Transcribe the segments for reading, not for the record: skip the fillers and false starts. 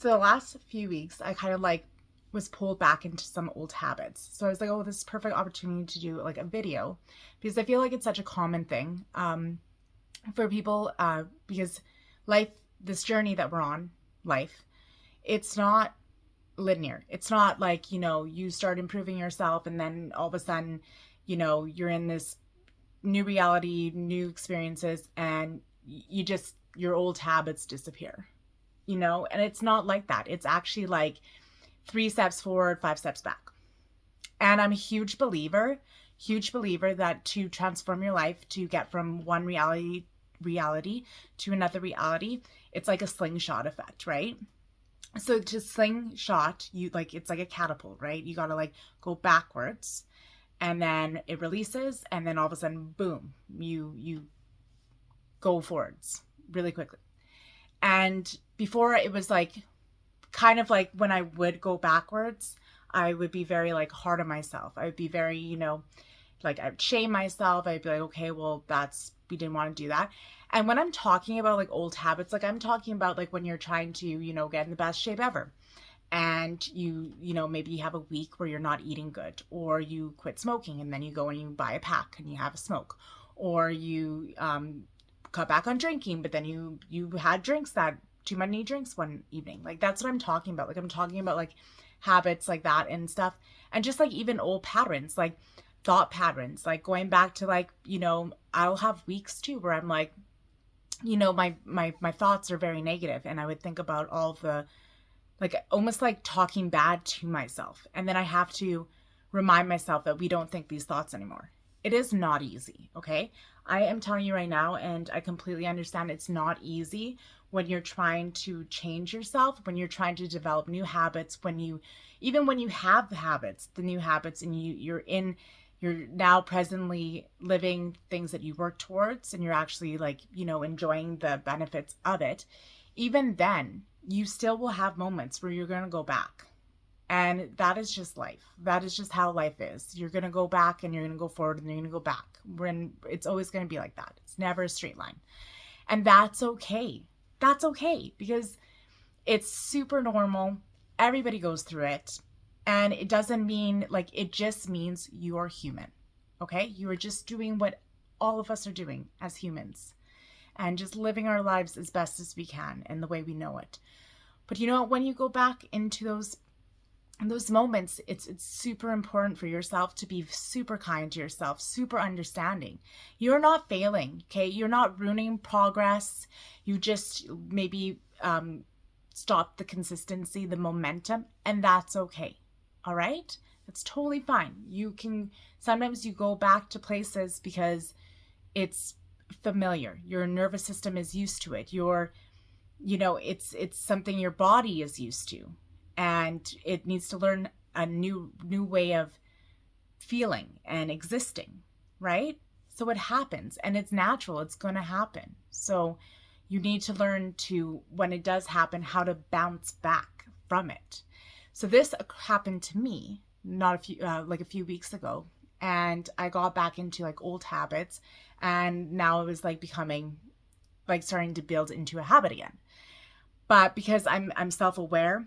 So the last few weeks, I kind of like was pulled back into some old habits. So I was like, oh, this is perfect opportunity to do like a video because I feel like it's such a common thing for people because life, this journey that we're on, life, it's not linear. It's not like, you start improving yourself and then all of a sudden, you're in this new reality, new experiences, and your old habits disappear, and it's not like that. It's actually like 3 steps forward, 5 steps back. And I'm a huge believer that to transform your life, to get from one reality to another reality, it's like a slingshot effect, right? So to slingshot, you like it's like a catapult, right? You got to like go backwards and then it releases and then all of a sudden boom, you go forwards really quickly. And before it was like kind of like when I would go backwards, I would be very like hard on myself. I would be very, like I would shame myself. I'd be like, okay, well, we didn't want to do that. And when I'm talking about like old habits, like I'm talking about like when you're trying to, get in the best shape ever. And maybe you have a week where you're not eating good, or you quit smoking and then you go and you buy a pack and you have a smoke, or you cut back on drinking, but then you had too many drinks one evening. Like that's what I'm talking about. Like I'm talking about like habits like that and stuff. And just like even old patterns, like thought patterns, like going back to like, I'll have weeks too where I'm like, my thoughts are very negative and I would think about all the like almost like talking bad to myself. And then I have to remind myself that we don't think these thoughts anymore. It is not easy, okay? I am telling you right now, and I completely understand it's not easy when you're trying to change yourself, when you're trying to develop new habits, even when you have the habits, the new habits, and you're now presently living things that you work towards and you're actually like, enjoying the benefits of it. Even then, you still will have moments where you're going to go back. And that is just life. That is just how life is. You're going to go back and you're going to go forward and you're going to go back. It's always going to be like that. It's never a straight line. And that's okay. That's okay because it's super normal. Everybody goes through it. And it doesn't mean like, it just means you're human. Okay? You are just doing what all of us are doing as humans and just living our lives as best as we can and the way we know it. But when you go back into those moments, it's super important for yourself to be super kind to yourself, super understanding. You're not failing, okay? You're not ruining progress. You just maybe stop the consistency, the momentum, and that's okay. All right? That's totally fine. Sometimes you go back to places because it's familiar. Your nervous system is used to it. It's something your body is used to. And it needs to learn a new way of feeling and existing, right? So it happens and it's natural. It's going to happen. So you need to learn to, when it does happen, how to bounce back from it. So this happened to me like a few weeks ago, and I got back into like old habits, and now it was like becoming like starting to build into a habit again. But because I'm self-aware,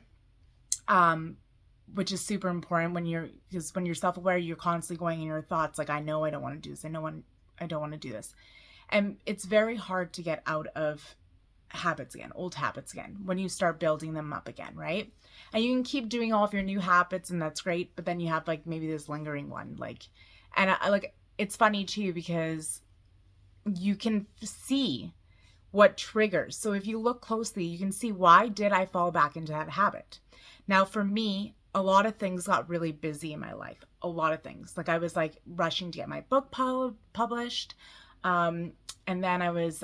which is super important because when you're self-aware, you're constantly going in your thoughts like, I know I don't want to do this. I don't want to do this. And it's very hard to get out of habits again, old habits again, when you start building them up again, right? And you can keep doing all of your new habits and that's great, but then you have like maybe this lingering one, and I like, it's funny too, because you can see what triggers. So if you look closely, you can see, why did I fall back into that habit? Now, for me, a lot of things got really busy in my life. A lot of things. Like I was like rushing to get my book published. And then I was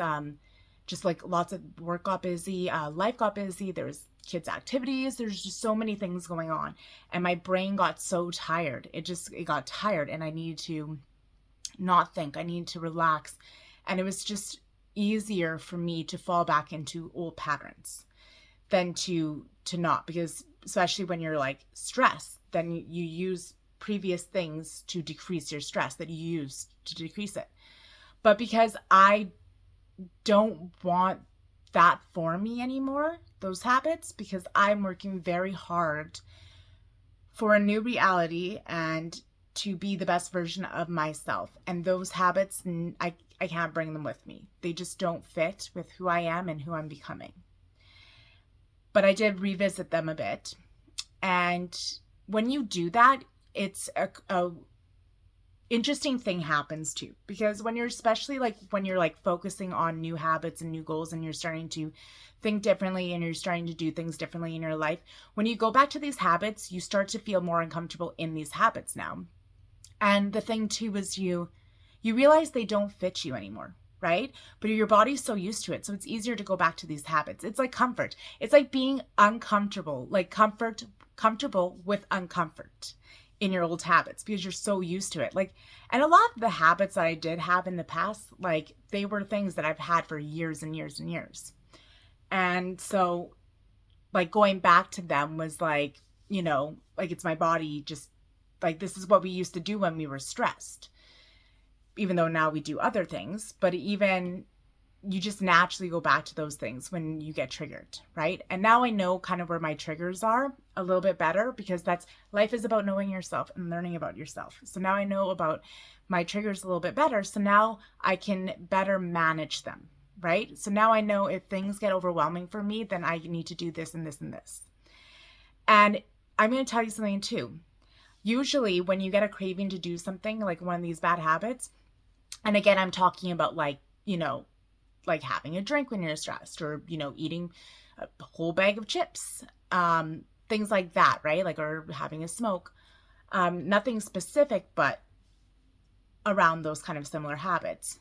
just like lots of work got busy. Life got busy. There was kids' activities. There's just so many things going on. And my brain got so tired. It got tired and I needed to not think. I needed to relax. And it was just easier for me to fall back into old patterns than to not, because especially when you're like stressed, then you use previous things to decrease your stress that you use to decrease it. But because I don't want that for me anymore, those habits because I'm working very hard for a new reality and to be the best version of myself. And those habits, I can't bring them with me. They just don't fit with who I am and who I'm becoming. But I did revisit them a bit. And when you do that, it's a interesting thing happens too, because when you're, especially like when you're like focusing on new habits and new goals and you're starting to think differently and you're starting to do things differently in your life, when you go back to these habits, you start to feel more uncomfortable in these habits now. And the thing too is you realize they don't fit you anymore, right? But your body's so used to it, so it's easier to go back to these habits. It's like comfort. It's like being uncomfortable, like comfortable with uncomfort in your old habits because you're so used to it. Like, and a lot of the habits that I did have in the past, like they were things that I've had for years and years and years. And so like going back to them was like, you know, like it's my body just like, this is what we used to do when we were stressed, even though now we do other things. But even you just naturally go back to those things when you get triggered, right? And now I know kind of where my triggers are a little bit better because that's, life is about knowing yourself and learning about yourself. So now I know about my triggers a little bit better. So now I can better manage them, right? So now I know if things get overwhelming for me, then I need to do this and this and this. And I'm going to tell you something too. Usually when you get a craving to do something like one of these bad habits, and again, I'm talking about like, you know, like having a drink when you're stressed or, you know, eating a whole bag of chips, things like that, right? Like, or having a smoke, nothing specific, but around those kind of similar habits.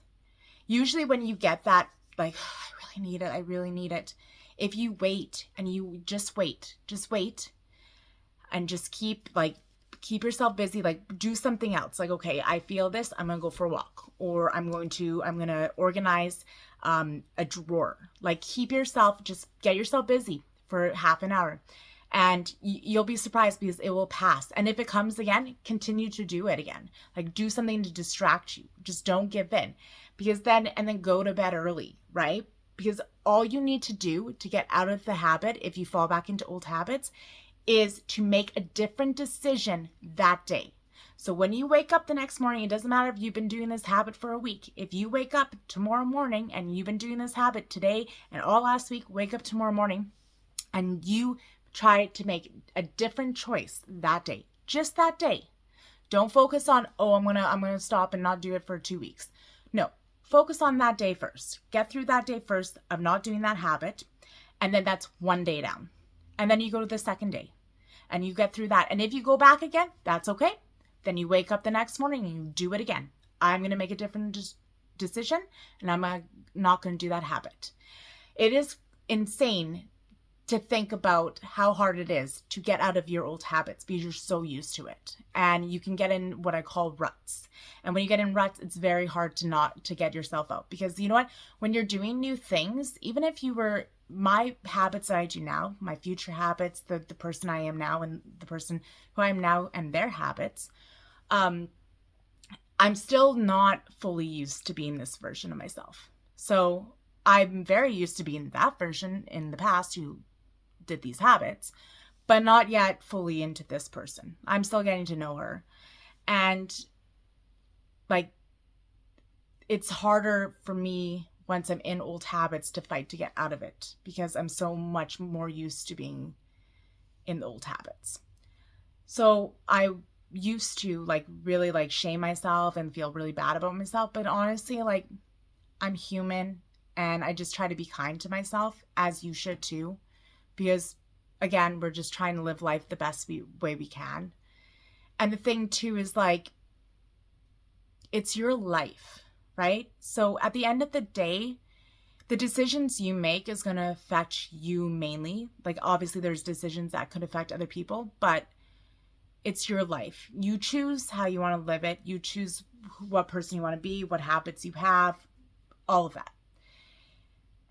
Usually when you get that, like, oh, I really need it. If you wait and you just wait and just keep yourself busy, like do something else. Like, okay, I feel this, I'm going to go for a walk, or I'm going to organize a drawer. Like just get yourself busy for half an hour and you'll be surprised because it will pass. And if it comes again, continue to do it again. Like do something to distract you. Just don't give in and then go to bed early, right? Because all you need to do to get out of the habit, if you fall back into old habits, is to make a different decision that day. So when you wake up the next morning, it doesn't matter if you've been doing this habit for a week. If you wake up tomorrow morning and you've been doing this habit today and all last week, wake up tomorrow morning and you try to make a different choice that day, just that day. Don't focus on, oh, I'm gonna stop and not do it for 2 weeks. No, focus on that day first. Get through that day first of not doing that habit. And then that's one day down. And then you go to the second day and you get through that. And if you go back again, that's okay. Then you wake up the next morning and you do it again. I'm going to make a different decision and I'm not going to do that habit. It is insane to think about how hard it is to get out of your old habits because you're so used to it. And you can get in what I call ruts. And when you get in ruts, it's very hard to get yourself out because you know what? When you're doing new things, even if you were my habits that I do now, my future habits, the person I am now and the person who I am now and their habits, I'm still not fully used to being this version of myself. So I'm very used to being that version in the past who did these habits, but not yet fully into this person. I'm still getting to know her. And like, it's harder for me once I'm in old habits to fight to get out of it because I'm so much more used to being in the old habits. So I used to like really like shame myself and feel really bad about myself. But honestly, like I'm human and I just try to be kind to myself, as you should too, because again, we're just trying to live life the best way we can. And the thing too is like, it's your life. Right? So at the end of the day, the decisions you make is going to affect you mainly. Like obviously there's decisions that could affect other people, but it's your life. You choose how you want to live it. You choose what person you want to be, what habits you have, all of that.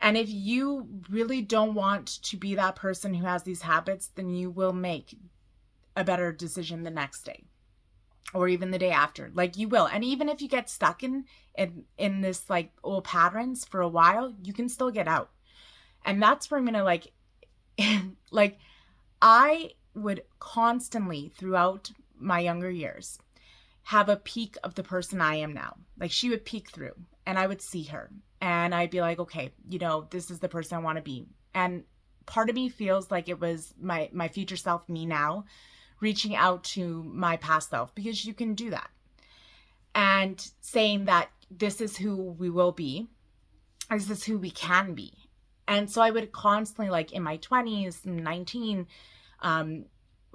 And if you really don't want to be that person who has these habits, then you will make a better decision the next day. Or even the day after, like you will. And even if you get stuck in this like old patterns for a while, you can still get out. And that's where I'm going to like Like, I would constantly throughout my younger years have a peek of the person I am now. Like, she would peek through and I would see her and I'd be like, okay, this is the person I want to be. And part of me feels like it was my future self, me now, reaching out to my past self, because you can do that. And saying that this is who we will be, this is who we can be. And so I would constantly, like in my 20s, 19,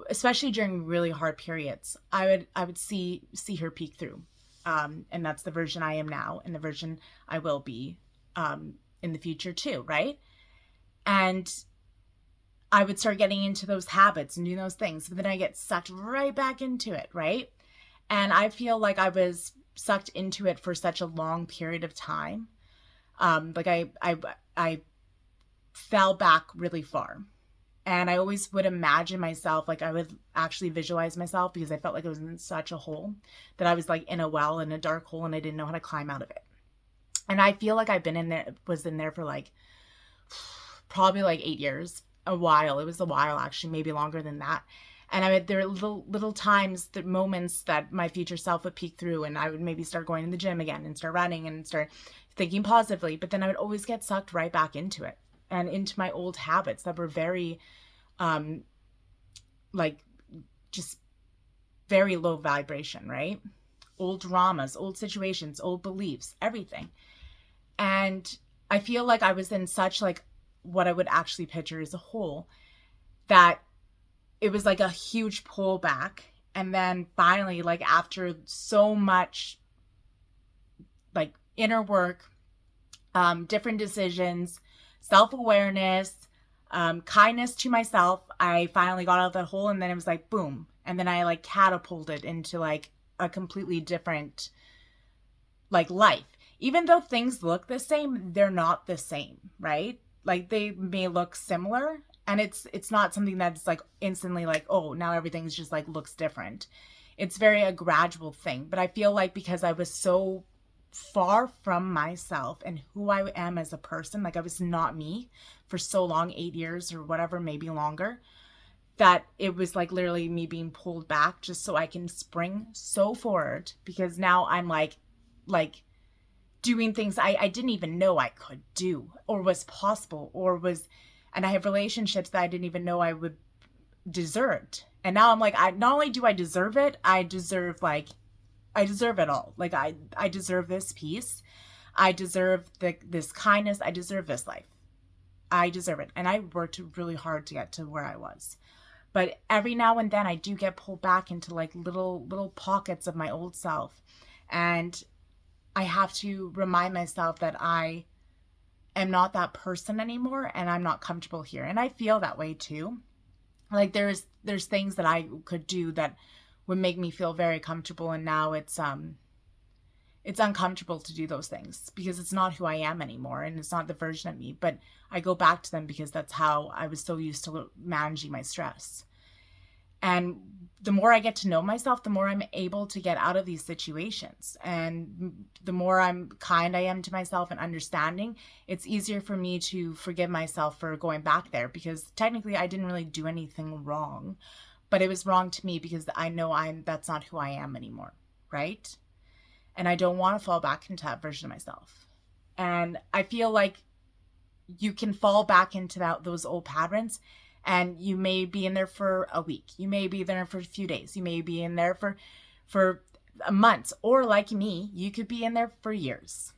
especially during really hard periods, I would see her peek through. And that's the version I am now and the version I will be in the future too, right? And I would start getting into those habits and doing those things, but then I get sucked right back into it, right? And I feel like I was sucked into it for such a long period of time. Like I fell back really far. And I always would imagine myself, like I would actually visualize myself, because I felt like I was in such a hole, that I was like in a well, in a dark hole, and I didn't know how to climb out of it. And I feel like was in there for like probably like 8 years, a while. It was a while, actually, maybe longer than that. And there were little times, the moments that my future self would peek through, and I would maybe start going to the gym again and start running and start thinking positively. But then I would always get sucked right back into it and into my old habits that were very, like just very low vibration, right? Old dramas, old situations, old beliefs, everything. And I feel like I was in such like what I would actually picture as a hole, that it was like a huge pullback. And then finally, like after so much like inner work, different decisions, self-awareness, kindness to myself, I finally got out of that hole. And then it was like, boom. And then I like catapulted into like a completely different like life. Even though things look the same, they're not the same, right? Like they may look similar, and it's not something that's like instantly like, oh, now everything's just like looks different. It's very a gradual thing. But I feel like because I was so far from myself and who I am as a person, like I was not me for so long, 8 years or whatever, maybe longer, that it was like literally me being pulled back just so I can spring so forward, because now I'm like doing things I didn't even know I could do or was possible and I have relationships that I didn't even know I would deserved. And now I'm like, not only do I deserve it, I deserve it all. Like I deserve this peace. I deserve this kindness. I deserve this life. I deserve it. And I worked really hard to get to where I was. But every now and then I do get pulled back into like little pockets of my old self. And I have to remind myself that I am not that person anymore, and I'm not comfortable here. And I feel that way too. Like there's things that I could do that would make me feel very comfortable, and now it's uncomfortable to do those things because it's not who I am anymore, and it's not the version of me. But I go back to them because that's how I was so used to managing my stress. And the more I get to know myself, the more I'm able to get out of these situations. And the more kind I am to myself and understanding, it's easier for me to forgive myself for going back there, because technically I didn't really do anything wrong, but it was wrong to me because I know that's not who I am anymore, right? And I don't want to fall back into that version of myself. And I feel like you can fall back into those old patterns. And you may be in there for a week. You may be there for a few days. You may be in there for months. Or like me, you could be in there for years.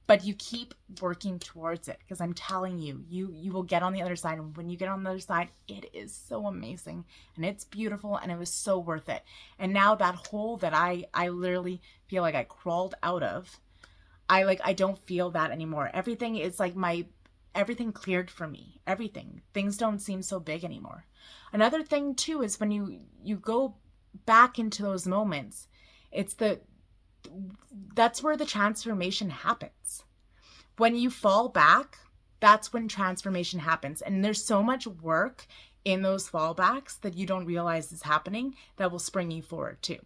But you keep working towards it, because I'm telling you, you will get on the other side. And when you get on the other side, it is so amazing. And it's beautiful. And it was so worth it. And now that hole that I literally feel like I crawled out of, I don't feel that anymore. Everything is like everything cleared for me. Everything. Things don't seem so big anymore. Another thing too is when you go back into those moments, that's where the transformation happens. When you fall back, that's when transformation happens. And there's so much work in those fallbacks that you don't realize is happening that will spring you forward too.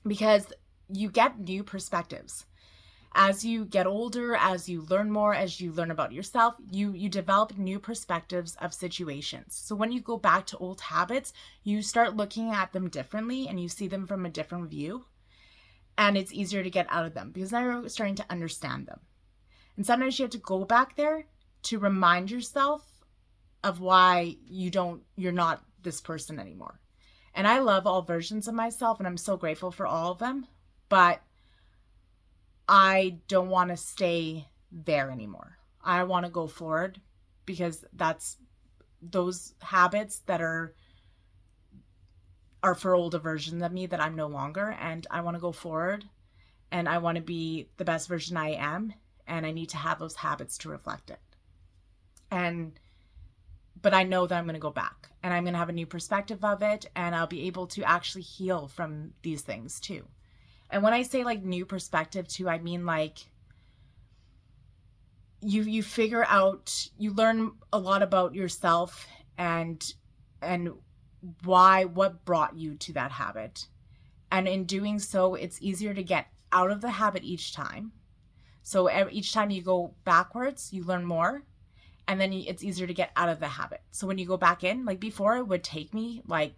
Because you get new perspectives. as you get older, as you learn more, as you learn about yourself, you develop new perspectives of situations. So when you go back to old habits, you start looking at them differently and you see them from a different view. And it's easier to get out of them because now you're starting to understand them. And sometimes you have to go back there to remind yourself of why you're not this person anymore. And I love all versions of myself and I'm so grateful for all of them, but I don't want to stay there anymore. I want to go forward because that's those habits that are for older versions of me that I'm no longer, and I want to go forward and I want to be the best version I am, and I need to have those habits to reflect it. But I know that I'm going to go back and I'm going to have a new perspective of it, and I'll be able to actually heal from these things too. And when I say like new perspective too, I mean like you figure out, you learn a lot about yourself and what brought you to that habit. And in doing so, it's easier to get out of the habit each time. So each time you go backwards, you learn more. And then it's easier to get out of the habit. So when you go back in, like before, it would take me like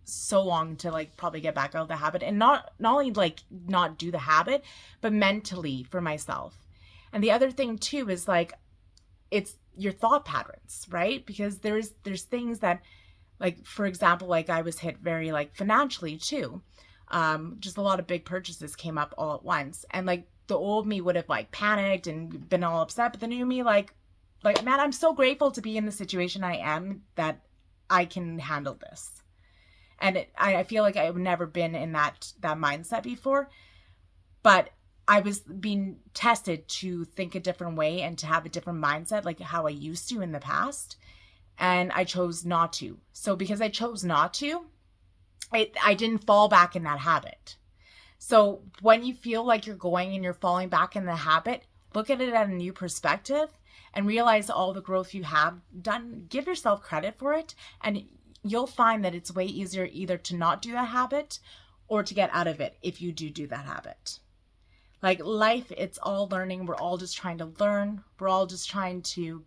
so long to like probably get back out of the habit, and not only like not do the habit, but mentally for myself. And the other thing too is like it's your thought patterns, right? Because there's things that, like for example, like I was hit very like financially too. Just a lot of big purchases came up all at once, and like the old me would have like panicked and been all upset, but the new me like man, I'm so grateful to be in the situation I am that I can handle this. And I feel like I've never been in that mindset before, but I was being tested to think a different way and to have a different mindset, like how I used to in the past. And I chose not to. So because I chose not to, I didn't fall back in that habit. So when you feel like you're going and you're falling back in the habit, look at it at a new perspective and realize all the growth you have done. Give yourself credit for it, and you'll find that it's way easier either to not do that habit or to get out of it if you do that habit. Like life, it's all learning. We're all just trying to learn. We're all just trying to,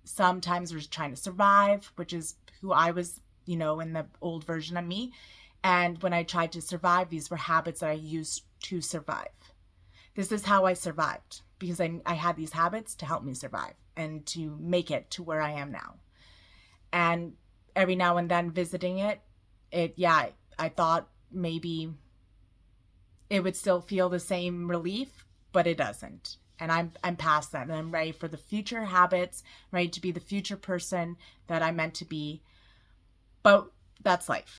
sometimes we're trying to survive, which is who I was, in the old version of me. And when I tried to survive, these were habits that I used to survive. This is how I survived, because I had these habits to help me survive and to make it to where I am now. And every now and then visiting it, I thought maybe it would still feel the same relief, but it doesn't. And I'm past that, and I'm ready for the future habits, ready to be the future person that I'm meant to be. But that's life.